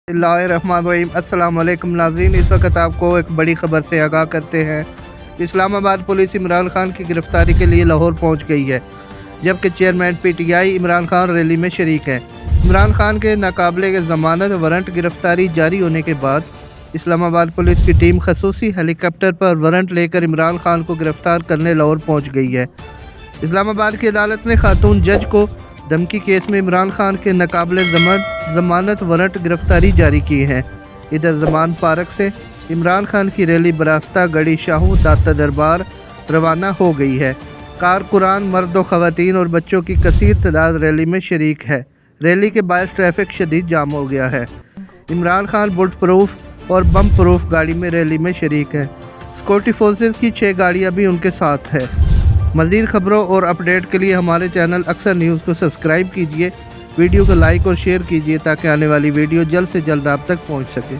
बिस्मिल्लाहिर्रहमानिर्रहीम। अस्सलाम वालेकुम नाज़रीन, इस वक्त आपको एक बड़ी ख़बर से आगाह करते हैं। इस्लामाबाद पुलिस इमरान खान की गिरफ़्तारी के लिए लाहौर पहुंच गई है, जबकि chairman PTI Imran Khan rally में शरीक हैं। इमरान खान के नाकाबिले ज़मानत वारंट गिरफ़्तारी जारी होने के बाद इस्लामाबाद पुलिस की टीम खसूसी हेलीकॉप्टर पर वारंट लेकर इमरान खान को गिरफ़्तार करने लाहौर पहुँच गई है। इस्लामाबाद की अदालत ने खातून जज को धमकी केस में इमरान खान के नाकाबिले ज़मानत वारंट गिरफ़्तारी जारी की है। इधर ज़मान पार्क से इमरान खान की रैली बरास्ता गढ़ी शाहू दाता दरबार रवाना हो गई है। कारकुरान, मर्द व ख़वातीन और बच्चों की कसीर तादाद रैली में शरीक है। रैली के बायस ट्रैफिक शदीद जाम हो गया है। इमरान खान बुलेट प्रूफ और बम प्रूफ गाड़ी में रैली में शरीक है। सिक्योरिटी फोर्सेस की 6 गाड़ियाँ भी उनके साथ है। मज़ीद खबरों और अपडेट के लिए हमारे चैनल अक्सर न्यूज़ को सब्सक्राइब कीजिए, वीडियो को लाइक और शेयर कीजिए ताकि आने वाली वीडियो जल्द से जल्द आप तक पहुंच सके।